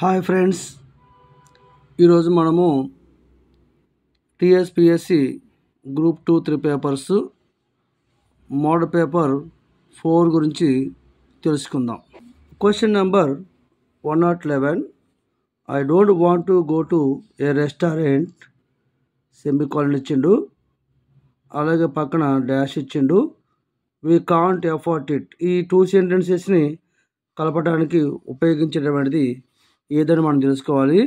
Hi friends, ఈరోజు మనము TSPSC group 2, 3 papers model paper 4 గురించి తెలుసుకుందాం. Question number 111. I don't want to go to a restaurant semicolon ఇచ్చిండు, అలాగే పక్కన డాష్ ఇచ్చిండు. We can't afford it. ఈ 2 సెంటెన్సెస్ని కలపడానికి ఉపయోగించేటటువంటిది ఏదని మనం తెలుసుకోవాలి.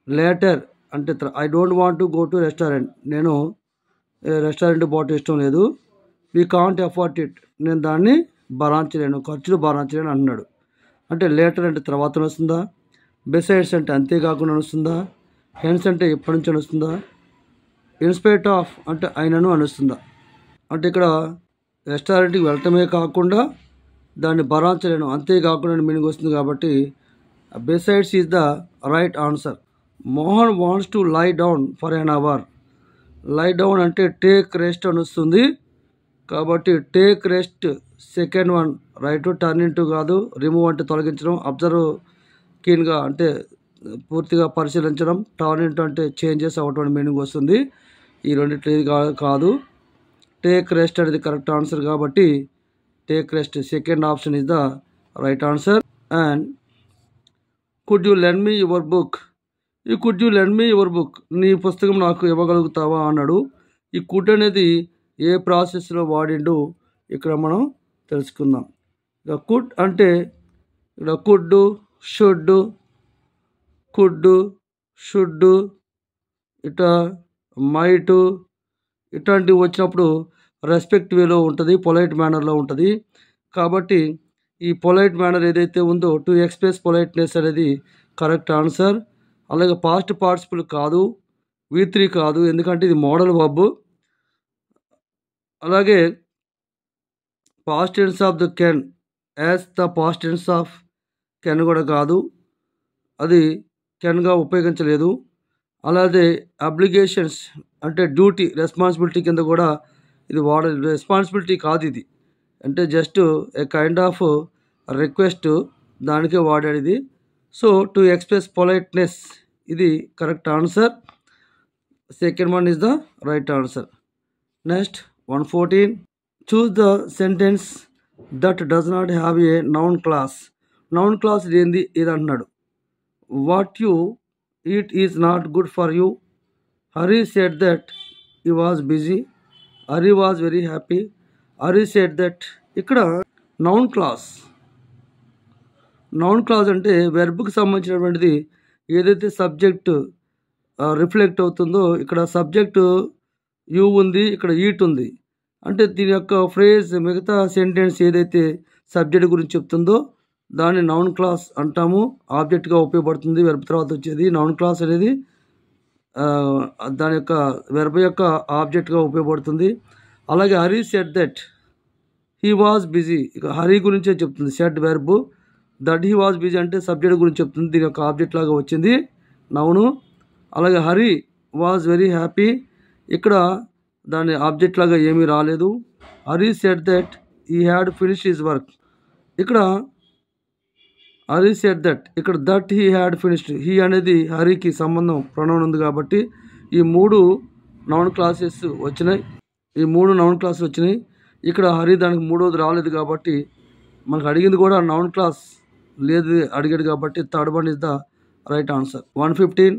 లేటర్ అంటే I don't want to go to restaurant, నేను రెస్టారెంట్ పోవటం ఇష్టం లేదు. వీ కాంట్ ఎఫోర్డ్ ఇట్, నేను దాన్ని భరించలేను, ఖర్చులు భరించలేను అంటున్నాడు. అంటే లేటర్ అంటే తర్వాత వస్తుందా, బిసైడ్స్ అంటే అంతేకాకుండా వస్తుందా, హెన్స్ అంటే ఎప్పటి నుంచి వస్తుందా, ఇన్స్పైట్ ఆఫ్ అంటే అయినను అనుస్తుందా. అంటే ఇక్కడ రెస్టారెంట్కి వెళ్ళటమే కాకుండా దాన్ని భరించలేను అంతేకాకుండా మీనింగ్ వస్తుంది. కాబట్టి besides is the right answer. Mohan wants to lie down for an hour. Lie down అంటే టేక్ రెస్ట్ అని వస్తుంది. కాబట్టి take rest second one right. Turn into కాదు, రిమూవ్ అంటే తొలగించడం, అబ్జర్వ్ కీన్గా అంటే పూర్తిగా పరిశీలించడం, టర్న్ ఇంటూ అంటే చేంజెస్ అవ్వటం మీనింగ్ వస్తుంది. ఈ రెండింటి కాదు, టేక్ రెస్ట్ అనేది కరెక్ట్ ఆన్సర్. కాబట్టి take rest second option is the right answer. And could you lend me your book. ఈ could you lend me your book, నీ పుస్తకం నాకు ఇవ్వగలుగుతావా అన్నాడు. ఈ కుడ్ అనేది ఏ ప్రాసెస్లో వాడిండు ఇక్కడ మనం తెలుసుకుందాం. ఇక కుడ్ అంటే ఇక్కడ కుడ్, షుడ్, ఇట మైట్ ఇట్లాంటివి వచ్చినప్పుడు రెస్పెక్ట్ వేలో ఉంటుంది, పొలైట్ మేనర్లో ఉంటుంది. కాబట్టి ఈ పొలైట్ మేనర్ ఏదైతే ఉందో టు ఎక్స్ప్రెస్ పొలైట్నెస్ అనేది కరెక్ట్ ఆన్సర్. అలాగే పాస్ట్ పార్టిసిపుల్ కాదు, V3 కాదు, ఎందుకంటే ఇది మోడల్ వర్బ్. అలాగే past tense of the can as the past tense of can కూడా కాదు, అది కెన్గా ఉపయోగించలేదు. అలాగే అబ్లిగేషన్స్ అంటే డ్యూటీ, రెస్పాన్సిబిలిటీ కింద కూడా ఇది వాడలేదు. రెస్పాన్సిబిలిటీ కాదు ఇది, అంటే just a kind of request, దానికే వాడాడు ఇది. సో టు ఎక్స్ప్రెస్ పొలైట్నెస్ ఇది correct answer. Second one is the right answer. Next 114. Choose the sentence that does not have a noun clause. Noun clause ఏంది ఇది అంటున్నాడు. What you it is not good for you. Hari said that he was busy. Hari was very happy. Hari said that. ఇక్కడ noun clause అంటే వెర్బ్కి సంబంధించినటువంటిది. ఏదైతే subject reflect అవుతుందో ఇక్కడ subject you ఉంది, ఇక్కడ ఈట్ ఉంది. అంటే దీని యొక్క ఫ్రేజ్ మిగతా సెంటెన్స్ ఏదైతే సబ్జెక్ట్ గురించి చెప్తుందో దాన్ని నౌన్ క్లాస్ అంటాము. ఆబ్జెక్ట్గా ఉపయోగపడుతుంది వెర్బ్ తర్వాత వచ్చేది. నౌన్ క్లాస్ అనేది దాని యొక్క వెర్బ్ యొక్క ఆబ్జెక్ట్గా ఉపయోగపడుతుంది. అలాగే Hari said that he was busy, ఇక హరి గురించే చెప్తుంది. Said verb, that he was busy అంటే సబ్జెక్ట్ గురించి చెప్తుంది, దీని యొక్క ఆబ్జెక్ట్ లాగా వచ్చింది నౌను. అలాగే హరి వాజ్ వెరీ హ్యాపీ, ఇక్కడ దాని ఆబ్జెక్ట్ లాగా ఏమీ రాలేదు. Hari said that he had finished his work. ఇక్కడ హరి సెడ్ దట్, ఇక్కడ that he had finished. He అనేది హరికి సంబంధం ప్రొనౌన్ ఉంది కాబట్టి ఈ 3 నౌన్ క్లాసెస్ వచ్చినాయి. ఇక్కడ హరి దానికి 3వది రాలేదు కాబట్టి మనకు అడిగింది కూడా నౌన్ క్లాస్ లేదు అడిగాడు కాబట్టి third one is the right answer. 115.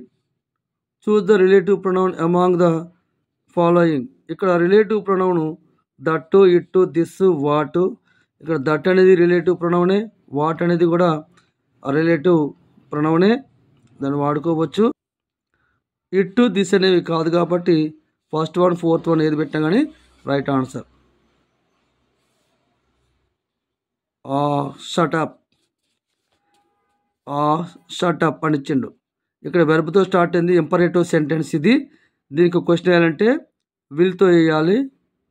Choose the relative pronoun among the following. ఇక్కడ relative pronoun that, it, this, what. ఇక్కడ దట్ అనేది రిలేటివ్ ప్రొనౌనే, వాట్ అనేది కూడా రిలేటివ్ ప్రొనౌనే, దాన్ని వాడుకోవచ్చు. ఇట్, దిస్ అనేవి కాదు కాబట్టి ఫస్ట్ వన్, ఫోర్త్ వన్ ఏది పెట్టినా కానీ రైట్ ఆన్సర్. షటప్ అని ఇచ్చిండు. ఇక్కడ వెర్బ్తో స్టార్ట్ అయింది, ఇంపరేటివ్ సెంటెన్స్ ఇది. దీనికి క్వశ్చన్ వేయాలంటే విల్తో వేయాలి.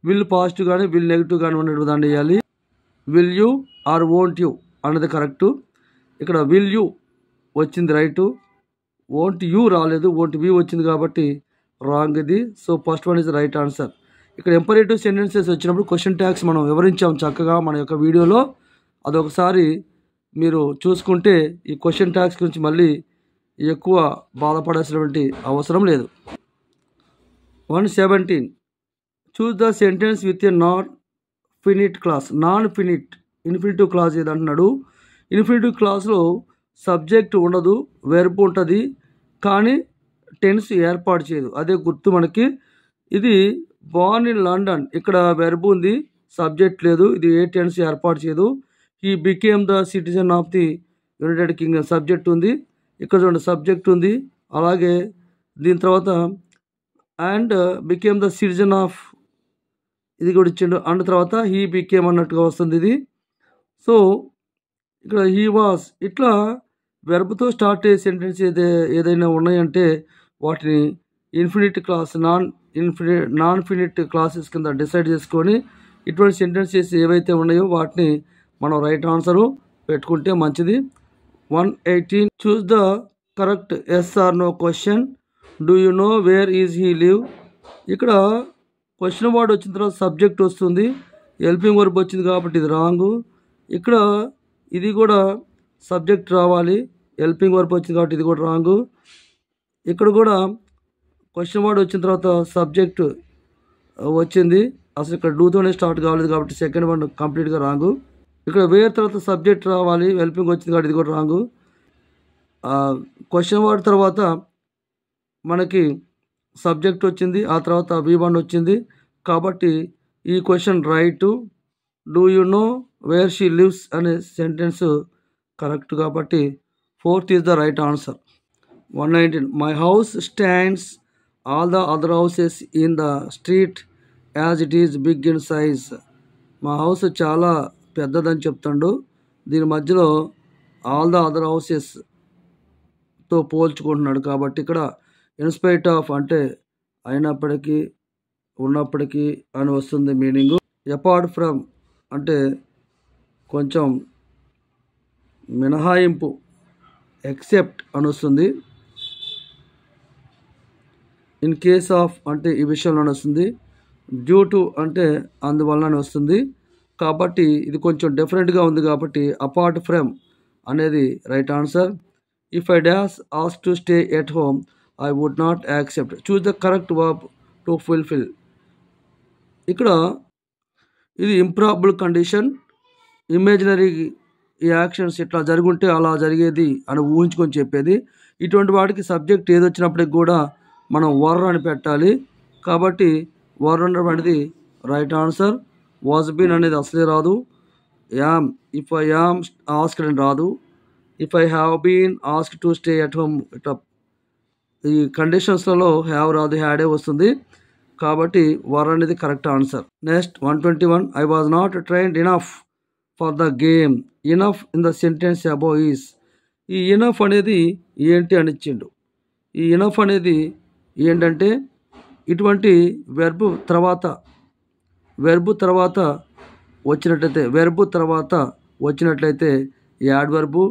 విల్ పాజిటివ్ కానీ విల్ నెగిటివ్ కానీ ఉన్నట్టు దాన్ని వేయాలి. Will you or won't you అన్నది కరెక్టు. ఇక్కడ విల్ యూ వచ్చింది రైటు, వోంట్ యూ రాలేదు, వోంట్ వి వచ్చింది కాబట్టి రాంగ్ ఇది. So first one is right answer. ఇక్కడ ఇంపరేటివ్ సెంటెన్సెస్ వచ్చినప్పుడు క్వశ్చన్ ట్యాగ్స్ మనం వివరించాం చక్కగా మన యొక్క వీడియోలో. అదొకసారి మీరు చూసుకుంటే ఈ క్వశ్చన్ ట్యాగ్స్ గురించి మళ్ళీ ఎక్కువ బాధపడాల్సినటువంటి అవసరం లేదు. 117 choose the sentence with a not finite clause. Non finite infinitive clause ఏదంటున్నాడు. ఇన్ఫినిటివ్ క్లాస్లో సబ్జెక్ట్ ఉండదు, వెర్బ్ ఉంటుంది, కానీ టెన్స్ ఏర్పాటు చేయదు. అదే గుర్తు మనకి. ఇది బార్న్ ఇన్ లండన్, ఇక్కడ వెర్బ్ ఉంది, సబ్జెక్ట్ లేదు, ఇది ఏ టెన్స్ ఏర్పాటు చేయదు. He became the citizen of the United Kingdom, subject ఉంది, ఇక్కడ చూడండి సబ్జెక్ట్ ఉంది. అలాగే దీని తర్వాత and became the citizen of, ఇది కూడా ఇచ్చిండు. అండ్ తర్వాత హీ బికేమ్ అన్నట్టుగా వస్తుంది ఇది. సో ఇక్కడ హీ వాస్, ఇట్లా వెర్బ్తో స్టార్ట్ అయ్యే సెంటెన్స్ ఏదైనా ఉన్నాయంటే వాటిని infinite class, non finite classes కింద డిసైడ్ చేసుకొని ఇటువంటి సెంటెన్సెస్ ఏవైతే ఉన్నాయో వాటిని మనం రైట్ ఆన్సరు పెట్టుకుంటే మంచిది. 118 choose the correct yes or no question. Do you know where is he live. ఇక్కడ క్వశ్చన్ వర్డ్ వచ్చిన తర్వాత సబ్జెక్ట్ వస్తుంది, హెల్పింగ్ వర్బ్ వచ్చింది కాబట్టి ఇది రాంగు. ఇక్కడ ఇది కూడా సబ్జెక్ట్ రావాలి, హెల్పింగ్ వర్బ్ వచ్చింది కాబట్టి ఇది కూడా రాంగు. ఇక్కడ కూడా క్వశ్చన్ వర్డ్ వచ్చిన తర్వాత సబ్జెక్ట్ వచ్చింది, అసలు ఇక్కడ డూతోనే స్టార్ట్ కాలేదు కాబట్టి సెకండ్ వన్ కంప్లీట్గా రాంగు. ఇక్కడ వేర్ తర్వాత సబ్జెక్ట్ రావాలి, హెల్పింగ్ వచ్చింది కాబట్టి ఇది కూడా రాంగు. క్వశ్చన్ వర్డ్ తర్వాత మనకి సబ్జెక్ట్ వచ్చింది, ఆ తర్వాత V1 వచ్చింది కాబట్టి ఈ question right. Do you know where she lives అనే సెంటెన్స్ కరెక్ట్ కాబట్టి 4th is the right answer. 119 my house stands all the other houses in the street as it is big in size. మా house చాలా పెద్దదని చెప్తాడు, దీని మధ్యలో all the other హౌసెస్తో పోల్చుకుంటున్నాడు కాబట్టి ఇక్కడ ఇన్స్పైట్ ఆఫ్ అంటే అయినప్పటికీ, ఉన్నప్పటికీ అని వస్తుంది మీనింగు. అపార్ట్ ఫ్రమ్ అంటే కొంచెం మినహాయింపు, ఎక్సెప్ట్ అని వస్తుంది. ఇన్ కేస్ ఆఫ్ అంటే ఈ విషయంలోనే వస్తుంది. డ్యూ టు అంటే అందువలన వస్తుంది. కాబట్టి ఇది కొంచెం డిఫరెంట్గా ఉంది కాబట్టి అపార్ట్ ఫ్రమ్ అనేది right answer. If I dash ask to stay at home I would not accept. Choose the correct verb to fulfil. ఇక్కడ ఇది ఇంప్రాబుల్ కండిషన్, ఇమేజినరీ యాక్షన్స్ ఇట్లా జరుగుంటే అలా జరిగేది అని ఊహించుకొని చెప్పేది. ఇటువంటి వాటికి సబ్జెక్ట్ ఏది వచ్చినప్పటికి కూడా మనం వర్ అని పెట్టాలి కాబట్టి వర్ అనేది రైట్ ఆన్సర్. వాజ్ బీన్ అనేది అసలే రాదు. Am, if I am asked అని రాదు. If I have been ask to stay at home, ఇట్లా ఈ కండిషన్స్లలో హ్యావ్ రాదు, హ్యాడే వస్తుంది కాబట్టి వర్ అనేది correct answer. Next 121 I was not trained enough for the game. Enough in the sentence above is. ఈ enough అనేది ఏంటి అని ఇచ్చిండు. ఈ ఇనఫ్ అనేది ఏంటంటే ఇటువంటి వెర్బ్ తర్వాత వచ్చినట్లయితే యాడ్ వెర్బు,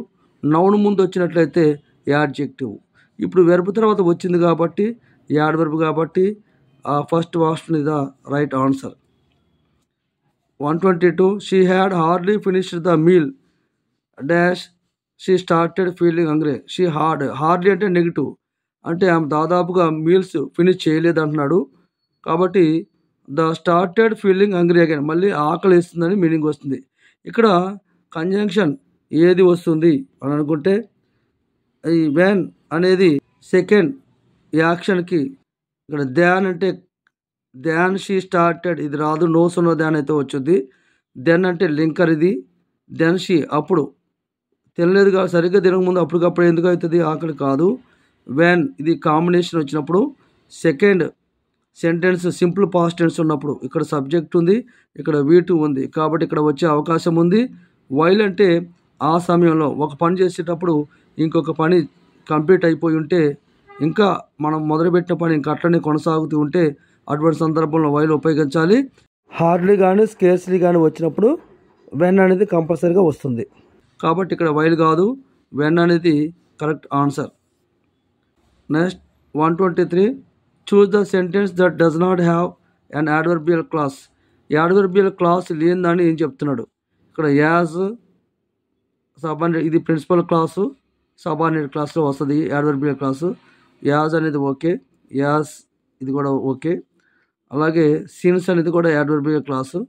నౌన్ ముందు వచ్చినట్లయితే యాడ్జెక్టివ్. ఇప్పుడు వెర్బ్ తర్వాత వచ్చింది కాబట్టి యాడ్ వెర్బ్ కాబట్టి first option is the right answer. 122 she had hardly finished the meal dash she started feeling hungry. She hardly అంటే నెగిటివ్, అంటే ఆమె దాదాపుగా మీల్స్ ఫినిష్ చేయలేదు అంటున్నాడు కాబట్టి the started feeling hungry again, మళ్ళీ ఆకలి వేస్తుందని మీనింగ్ వస్తుంది. ఇక్కడ కంజంక్షన్ ఏది వస్తుంది అని అనుకుంటే ఈ వెన్ అనేది సెకండ్ యాక్షన్కి, ఇక్కడ ధ్యాన్ అంటే ధ్యాన్ షీ స్టార్టెడ్ ఇది రాదు, నోస్ ఉన్న ధ్యాన్ అయితే వచ్చింది. దెన్ అంటే లింకర్ ఇది, దెన్ షీ అప్పుడు తినలేదు కాబట్టి సరిగ్గా తినకముందు అప్పటికప్పుడు ఎందుకు అవుతుంది, ఆకలి కాదు. వెన్ ఇది కాంబినేషన్ వచ్చినప్పుడు, second sentence simple past tense ఉన్నప్పుడు ఇక్కడ సబ్జెక్ట్ ఉంది, ఇక్కడ V2 ఉంది కాబట్టి ఇక్కడ వచ్చే అవకాశం ఉంది. వైల్ అంటే ఆ సమయంలో ఒక పని చేసేటప్పుడు ఇంకొక పని కంప్లీట్ అయిపోయి ఉంటే, ఇంకా మనం మొదలుపెట్టిన పని ఇంకా అట్లనే కొనసాగుతూ ఉంటే అటువంటి సందర్భంలో వైల్ ఉపయోగించాలి. హార్డ్లీ కానీ స్కేర్స్లీ కానీ వచ్చినప్పుడు వెన్ అనేది కంపల్సరీగా వస్తుంది కాబట్టి ఇక్కడ వైల్ కాదు, వెన్ అనేది correct answer. Next 123 choose the sentence that does not have an adverbial class. Adverbial class లేదని ఏం చెప్తున్నాడు. ఇక్కడ యాజ్ సబార్డినేట్ ఇది ప్రిన్సిపల్ క్లాసు, సబార్డినేట్ క్లాస్లో వస్తుంది యాడ్వర్బియల్ క్లాసు. యాజ్ అనేది ఓకే, యాజ్ ఇది కూడా ఓకే. అలాగే సిన్స్ అనేది కూడా యాడ్వర్బియల్ క్లాసు.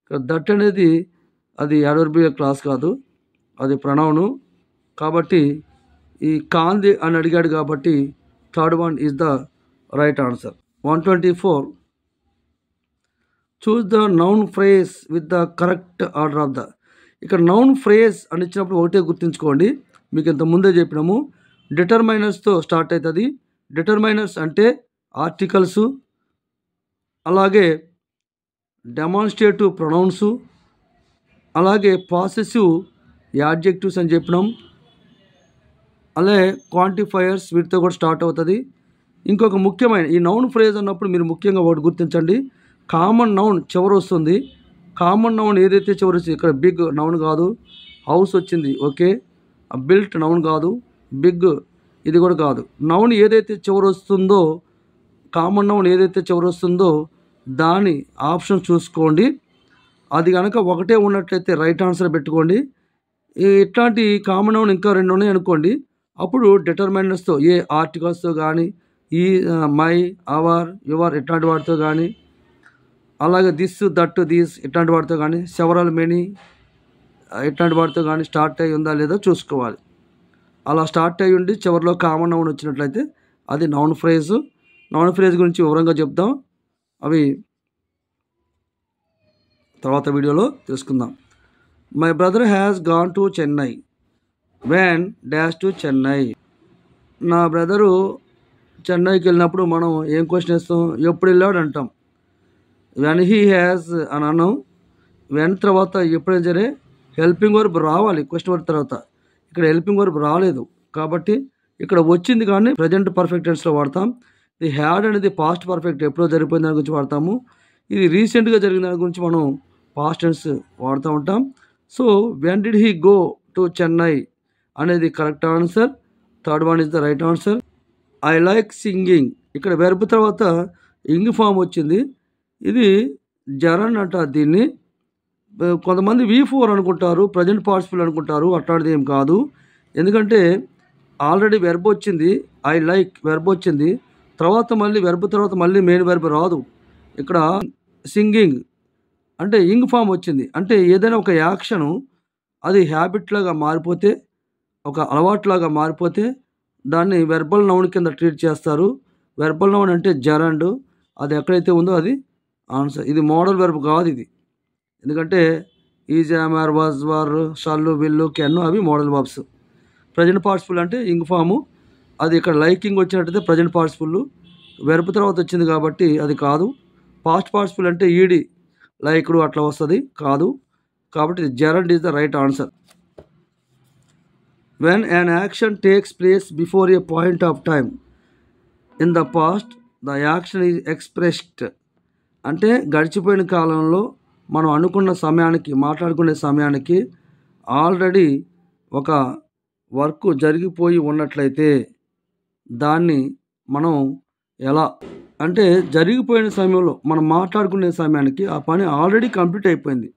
ఇక్కడ దట్ అనేది అది యాడ్వర్బియల్ క్లాస్ కాదు, అది ప్రొనౌను. కాబట్టి ఈ కాంది అని అడిగాడు కాబట్టి third one is the right answer. 124 choose the noun phrase with the correct order of the. ఇక్కడ నౌన్ ఫ్రేజ్ అని ఇచ్చినప్పుడు ఒకటే గుర్తుంచుకోండి, మీకు ఇంత ముందే చెప్పినాము, డిటర్మైనర్స్తో స్టార్ట్ అవుతుంది. డిటర్మైనర్స్ అంటే ఆర్టికల్స్, అలాగే డెమాన్స్ట్రేటివ్ ప్రొనౌన్స్, అలాగే పాసెసివ్ యాడ్జెక్టివ్స్ అని చెప్పినాం. అలాగే క్వాంటిఫైయర్స్ వీటితో కూడా స్టార్ట్ అవుతుంది. ఇంకొక ముఖ్యమైన ఈ నౌన్ ఫ్రేజ్ అన్నప్పుడు మీరు ముఖ్యంగా ఒకటి గుర్తించండి, కామన్ నౌన్ చివరి వస్తుంది. కామన్ నౌన్ ఏదైతే చివరి వచ్చింది, ఇక్కడ బిగ్ నౌన్ కాదు, హౌస్ వచ్చింది ఓకే, బిల్ట్ నౌన్ కాదు, బిగ్ ఇది కూడా కాదు. నౌన్ ఏదైతే చివరి వస్తుందో, కామన్ నౌన్ ఏదైతే చివరి వస్తుందో దాని ఆప్షన్ చూసుకోండి. అది కనుక ఒకటే ఉన్నట్లయితే రైట్ ఆన్సర్ పెట్టుకోండి. ఇట్లాంటి కామన్ నౌన్ ఇంకా రెండు ఉన్నాయి అనుకోండి, అప్పుడు డిటర్మైనర్స్తో ఏ ఆర్టికల్స్తో కానీ, ఈ మై, అవర్, యువర్ ఇట్లాంటి వాటితో కానీ, అలాగే దిస్, దట్, దీస్ ఇట్లాంటి వాటితో కానీ, సెవరల్, మెనీ ఇట్లాంటి వాటితో కానీ స్టార్ట్ అయ్యి ఉందా లేదా చూసుకోవాలి. అలా స్టార్ట్ అయ్యి ఉండి చివరిలో కామన్ నౌన్ వచ్చినట్లయితే అది నౌన్ ఫ్రేజ్. నౌన్ ఫ్రేజ్ గురించి వివరంగా చెప్దాం, అవి తర్వాత వీడియోలో తెలుసుకుందాం. My brother has gone to Chennai when dash to Chennai. నా బ్రదరు చెన్నైకి వెళ్ళినప్పుడు మనం ఏం క్వశ్చన్ వేస్తాం, ఎప్పుడు వెళ్ళాడు అంటాం. వెన్ హీ హ్యాస్ అని అన్నాం. వెన్ తర్వాత ఎప్పుడైనా సరే హెల్పింగ్ వర్బ్ రావాలి క్వశ్చన్ వర్బ్ తర్వాత. ఇక్కడ హెల్పింగ్ వర్బ్ రాలేదు కాబట్టి ఇక్కడ వచ్చింది కానీ ప్రజెంట్ పర్ఫెక్ట్ టెన్స్లో వాడతాం. ఇది హ్యాడ్ అనేది పాస్ట్ పర్ఫెక్ట్ ఎప్పుడో జరిగిపోయిన దాని గురించి వాడతాము. ఇది రీసెంట్గా జరిగిన దాని గురించి మనం పాస్ట్ టెన్స్ వాడుతూ ఉంటాం. So when did he go to Chennai అనేది correct answer. Third one is the right answer. I like singing, ఇక్కడ వెర్బ్ తర్వాత ఇంగ్ ఫామ్ వచ్చింది. ఇది జరన్ అంటారు దీన్ని. కొంతమంది V4 అనుకుంటారు, ప్రజెంట్ పార్టిసిపుల్ అనుకుంటారు, అట్లాంటిది ఏం కాదు. ఎందుకంటే ఆల్రెడీ వెర్బ్ వచ్చింది, ఐ లైక్ వెర్బ్ వచ్చింది, తర్వాత మళ్ళీ వెర్బ్ తర్వాత మళ్ళీ మెయిన్ వెర్బ్ రాదు. ఇక్కడ సింగింగ్ అంటే ఇంగ్ ఫామ్ వచ్చింది. అంటే ఏదైనా ఒక యాక్షను అది హ్యాబిట్ లాగా మారిపోతే, ఒక అలవాట్లాగా మారిపోతే దాన్ని వెర్బల్ నౌన్ కింద ట్రీట్ చేస్తారు. వెర్బల్ నౌన్ అంటే జరండ్, అది ఎక్కడైతే ఉందో అది ఆన్సర్. ఇది మోడల్ వెర్బ్ కాదు ఇది, ఎందుకంటే is, are, was, were, shall, will, can అవి మోడల్ వర్బ్స్. ప్రజెంట్ పార్టిసిపుల్ అంటే ఇంగ్ ఫాము, అది ఇక్కడ లైకింగ్ వచ్చినట్టయితే ప్రజెంట్ పార్టిసిపుల్, వెర్బ్ తర్వాత వచ్చింది కాబట్టి అది కాదు. పాస్ట్ పార్టిసిపుల్ అంటే ఈడి, లైక్డు అట్లా వస్తుంది, కాదు. కాబట్టి gerund is the right answer. When an action takes place before A point of time in the past the action is expressed. అంటే గడిచిపోయిన కాలంలో మనం అనుకున్న సమయానికి, మాట్లాడుకునే సమయానికి ఆల్రెడీ ఒక వర్క్ జరిగిపోయి ఉన్నట్లయితే దాన్ని మనం ఎలా అంటే జరిగిపోయిన సమయంలో మనం మాట్లాడుకునే సమయానికి ఆ పని ఆల్రెడీ కంప్లీట్ అయిపోయింది.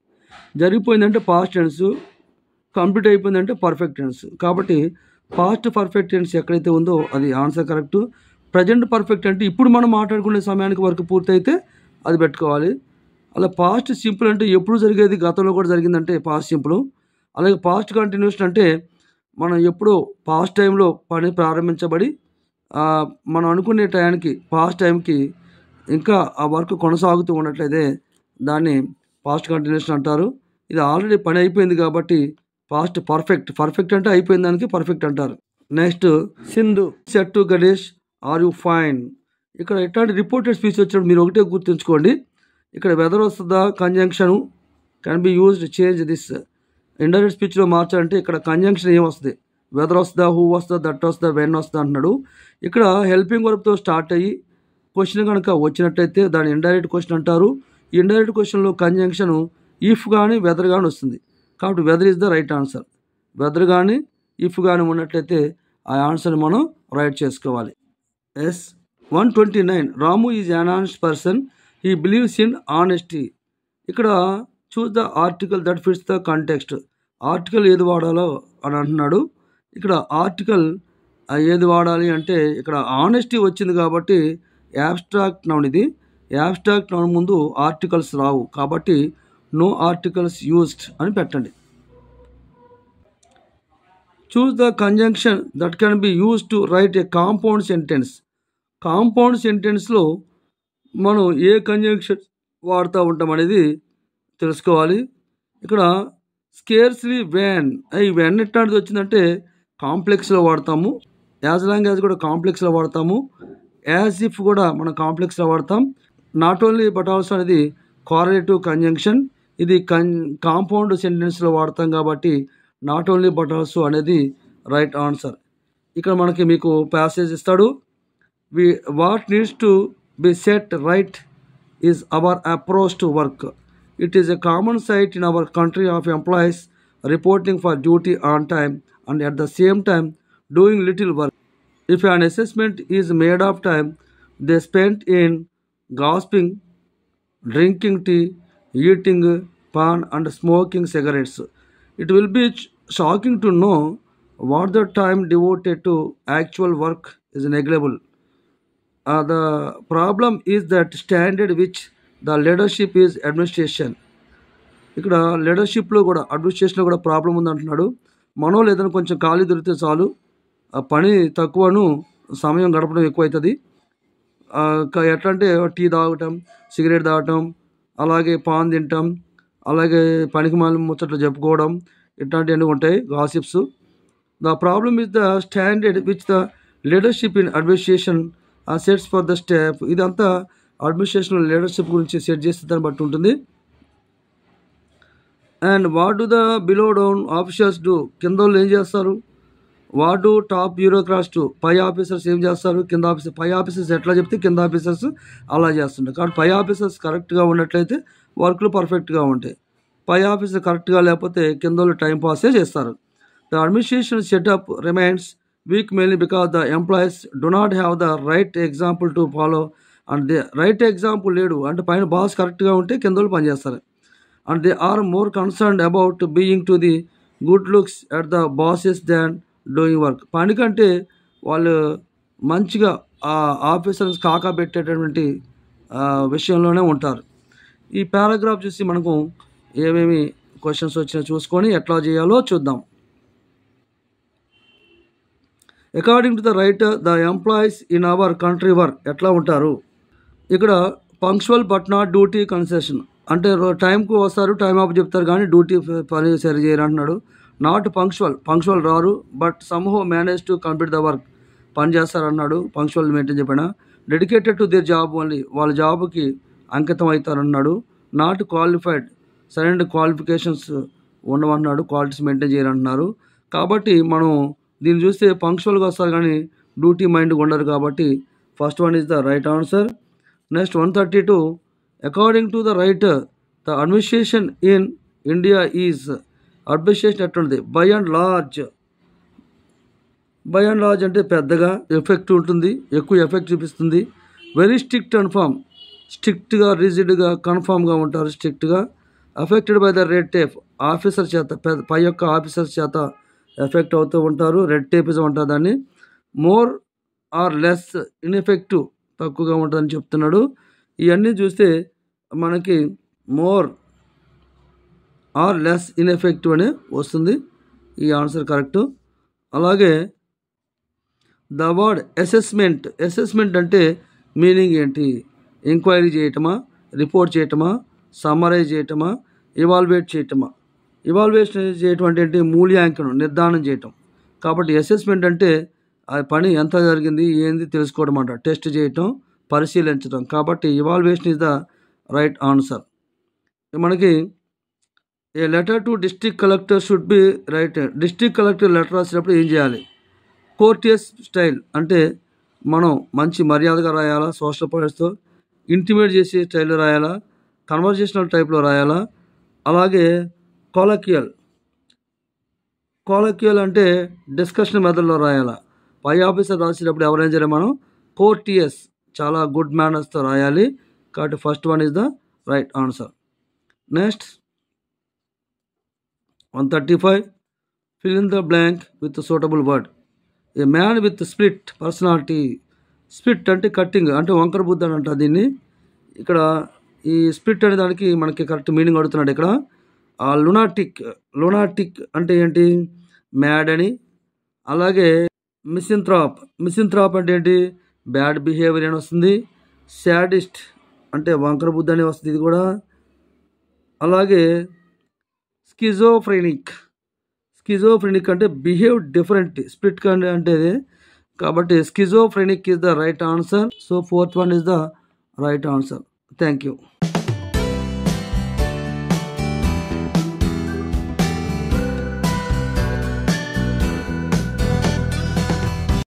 జరిగిపోయిందంటే పాస్ట్ టెన్స్, కంప్లీట్ అయిపోయిందంటే పర్ఫెక్ట్ టెన్స్. కాబట్టి పాస్ట్ పర్ఫెక్ట్ టెన్స్ ఎక్కడైతే ఉందో అది ఆన్సర్ కరెక్ట్. ప్రజెంట్ పర్ఫెక్ట్ అంటే ఇప్పుడు మనం మాట్లాడుకునే సమయానికి వర్క్ పూర్తయితే అది పెట్టుకోవాలి. అలా పాస్ట్ సింపుల్ అంటే ఎప్పుడు జరిగేది, గతంలో కూడా జరిగిందంటే పాస్ట్ సింపుల్. అలాగే పాస్ట్ కంటిన్యూషన్ అంటే మనం ఎప్పుడో పాస్ట్ టైంలో పని ప్రారంభించబడి మనం అనుకునే టైంకి, పాస్ట్ టైంకి ఇంకా ఆ వర్క్ కొనసాగుతూ ఉన్నట్లయితే దాన్ని పాస్ట్ కంటిన్యూషన్ అంటారు. ఇది ఆల్రెడీ పని అయిపోయింది కాబట్టి పాస్ట్ పర్ఫెక్ట్. పర్ఫెక్ట్ అంటే అయిపోయిన దానికి పర్ఫెక్ట్ అంటారు. Next Sindhu said to Ganesh are you fine. ఇక్కడ ఎట్లాంటి రిపోర్టెడ్ స్పీచ్ వచ్చినప్పుడు మీరు ఒకటే గుర్తుంచుకోండి, ఇక్కడ వెదర్ వస్తుందా, conjunction can be used change this. Indirect స్పీచ్లో మార్చాలంటే ఇక్కడ కంజంక్షన్ ఏం వస్తుంది, వెదర్ వస్తుందా, హూ వస్తుందా, దట్ వస్తుందా, వెన్ వస్తుందా అంటున్నాడు. ఇక్కడ హెల్పింగ్ వర్బ్తో స్టార్ట్ అయ్యి క్వశ్చన్ కనుక వచ్చినట్టయితే దాన్ని ఇండైరెక్ట్ క్వశ్చన్ అంటారు. ఈ ఇండైరెక్ట్ క్వశ్చన్లో కంజంక్షన్ ఇఫ్ కానీ వెదర్ కానీ వస్తుంది. కాబట్టి whether is the right answer. Whether కానీ ఇఫ్ కానీ ఉన్నట్లయితే ఆ ఆన్సర్ని మనం రైట్ చేసుకోవాలి. Yes 129 Ramu is an honest person, he believes in honesty. ఇక్కడ choose the article that fits the context. Article ఏది వాడాలో అని అంటున్నాడు. ఇక్కడ ఆర్టికల్ ఏది వాడాలి అంటే ఇక్కడ ఆనెస్టీ వచ్చింది కాబట్టి యాబ్స్ట్రాక్ట్ నౌన్ ఇది. యాబ్స్ట్రాక్ట్ నౌన్ ముందు ఆర్టికల్స్ రావు కాబట్టి నో ఆర్టికల్స్ యూజ్డ్ అని పెట్టండి. Choose the conjunction that can be use to write a compound sentence. Compound సెంటెన్స్లో మనం ఏ కంజంక్షన్ వాడుతూ ఉంటాం అనేది తెలుసుకోవాలి. ఇక్కడ స్కేర్స్లీ వెన్, ఈ వెన్ ఎట్లాంటిది వచ్చిందంటే కాంప్లెక్స్లో వాడతాము. యాజ్ లాంగ్ యాజ్ కూడా కాంప్లెక్స్లో వాడతాము. యాజ్ ఇఫ్ కూడా మనం కాంప్లెక్స్లో వాడతాం. నాట్ ఓన్లీ బట్ ఆల్సో అనేది కోరిలేటివ్ కంజంక్షన్. ఇది కాంపౌండ్ సెంటెన్స్లో వాడతాం కాబట్టి నాట్ ఓన్లీ బట్ ఆల్సో అనేది రైట్ ఆన్సర్. ఇక్కడ మనకి మీకు ప్యాసేజ్ ఇస్తాడు. What needs to be set right is our approach to work. It is a common sight in our country of employees reporting for duty on time and at the same time doing little work. If an assessment is made of time they spent in gossiping, drinking tea, eating pan and smoking cigarettes, it will be shocking to know what the time devoted to actual work is negligible. The problem is that standard which the leadership is administration. ఇక్కడ లీడర్షిప్లో కూడా అడ్మినిస్ట్రేషన్లో కూడా problem ఉంది అంటున్నాడు. మనో లేదని కొంచెం ఖాళీ దొరికితే చాలు, ఆ పని తక్కువను సమయం గడపడం ఎక్కువ అవుతుంది. ఎట్లా అంటే టీ తాగటం, సిగరెట్ తాగటం, అలాగే పాన్ తింటాం, అలాగే పనికి మాలి ముచ్చట్లు చెప్పుకోవడం, ఇట్లాంటివన్నీ ఉంటాయి gossips. The problem is the standard which the leadership in administration sets for the staff. ఇదంతా అడ్మినిస్ట్రేషన్ లీడర్షిప్ గురించి సెట్ చేస్తే దాన్ని బట్టి ఉంటుంది. And what do the below down officers do, కింద వాళ్ళు ఏం చేస్తారు? What do top bureaucrats do, పై ఆఫీసర్స్ ఏం చేస్తారు? కింద ఆఫీసర్. పై ఆఫీసర్స్ ఎట్లా చెప్తే కింద ఆఫీసర్స్ అలా చేస్తుంటారు. కాబట్టి పై ఆఫీసర్స్ కరెక్ట్గా ఉన్నట్లయితే వర్క్లు పర్ఫెక్ట్గా ఉంటాయి. పై ఆఫీసర్ కరెక్ట్గా లేకపోతే కింద వాళ్ళు టైం పాసే చేస్తారు. The administration setup remains weak mainly because the employees do not have the right example to follow. And they right example లేడు అంటే పైన బాస్ కరెక్ట్గా ఉంటే కింద వాళ్ళు పనిచేస్తారు. And they are more concerned about being to the good looks at the bosses than doing work. పని కంటే వాళ్ళు మంచిగా ఆ ఆఫీసర్స్ కాకబెట్టేటటువంటి విషయంలోనే ఉంటారు. ఈ పారాగ్రాఫ్ చూసి మనకు ఏమేమి క్వశ్చన్స్ వచ్చినా చూసుకొని ఎట్లా చేయాలో చూద్దాం. According to the writer the employees in our country work ఎట్లా ఉంటారు? ఇక్కడ punctual but not duty concession అంటే టైంకు వస్తారు, టైం ఆఫ్ చెప్తారు కానీ డ్యూటీ పని సరి చేయరు అంటున్నాడు. నాట్ పంక్చువల్ రారు but somehow manage to complete the work, పని చేస్తారు అన్నాడు. పంక్చువల్ మెయింటైన్ చెప్పినా. Dedicated to their job only, వాళ్ళ జాబ్కి అంకితం అవుతారు అన్నాడు. నాట్ క్వాలిఫైడ్, సరైన క్వాలిఫికేషన్స్ ఉండవన్నాడు, క్వాలిటీస్ మెయింటైన్ చేయాలంటున్నారు. కాబట్టి మనం దీన్ని చూస్తే పంక్చువల్గా వస్తారు కానీ డ్యూటీ మైండ్గా ఉండరు కాబట్టి first one is the right answer. Next 132 according to the writer the administration in India is, administration ఎట్లుంది? By and large. By and large అంటే పెద్దగా ఎఫెక్ట్ ఉంటుంది, ఎక్కువ ఎఫెక్ట్ చూపిస్తుంది. వెరీ స్ట్రిక్ట్ అండ్ ఫామ్, స్ట్రిక్ట్గా రిజిడ్గా కన్ఫామ్గా ఉంటారు. స్ట్రిక్ట్గా affected by the red tape, officer చేత పై యొక్క ఆఫీసర్ చేత ఎఫెక్ట్ అవుతూ ఉంటారు. రెడ్ టేపిజం అంటారు దాన్ని. మోర్ ఆర్ లెస్ ఇన్ఎఫెక్టివ్, తక్కువగా ఉంటుందని చెప్తున్నాడు. ఇవన్నీ చూస్తే మనకి మోర్ ఆర్ లెస్ ఇన్ఎఫెక్టివ్ అనే వస్తుంది. ఈ ఆన్సర్ కరెక్ట్. అలాగే ద వర్డ్ అసెస్మెంట్, అసెస్మెంట్ అంటే మీనింగ్ ఏంటి? ఎంక్వైరీ చేయటమా, రిపోర్ట్ చేయటమా, సమ్మరైజ్ చేయటమా, ఇవాల్యుయేట్ చేయటమా? ఇవాల్యుయేషన్ చేయటం అంటే ఏంటి? మూల్యాంకనం, నిర్ధారణ చేయటం. కాబట్టి అసెస్మెంట్ అంటే ఆ పని ఎంత జరిగింది ఏంది తెలుసుకోవడం అంట, టెస్ట్ చేయటం, పరిశీలించడం. కాబట్టి evaluation is the right answer. మనకి a letter to district collector should be write. District collector letter రాసినప్పుడు ఏం చేయాలి? కోర్టియస్ స్టైల్ అంటే మనం మంచి మర్యాదగా రాయాలా, సోషల్ పాయింట్స్తో ఇంటిమేట్ చేసే స్టైల్లో రాయాలా, కన్వర్జేషనల్ టైప్లో రాయాలా, అలాగే కోలక్యుయల్ అంటే డిస్కషన్ మెథడ్లో రాయాలా. పై ఆఫీసర్ రాసేటప్పుడు ఎవరైనా సరే మనం కోర్టియస్, చాలా గుడ్ మేనర్స్తో రాయాలి. కాబట్టి first one is the right answer. Next 135. Fill in the blank with a suitable word. A man with split personality. Split అంటే కట్టింగ్ అంటే వంకర బుద్ధి అని అంటారు దీన్ని. ఇక్కడ ఈ స్ప్లిట్ అనే దానికి మనకి కరెక్ట్ మీనింగ్ అడుగుతున్నాడు ఇక్కడ. లునాటిక్ అంటే ఏంటి? మ్యాడ్ అని. అలాగే మిసిన్థ్రాప్ అంటే ఏంటి? బ్యాడ్ బిహేవియర్ అని వస్తుంది. శాడిస్ట్ అంటే వంకర బుద్ధి అని వస్తుంది ఇది కూడా. అలాగే స్కిజోఫ్రెనిక్ అంటే బిహేవ్ డిఫరెంట్. స్ప్లిట్ అంటే కాబట్టి schizophrenic is the right answer. So 4th one is the right answer. Thank you.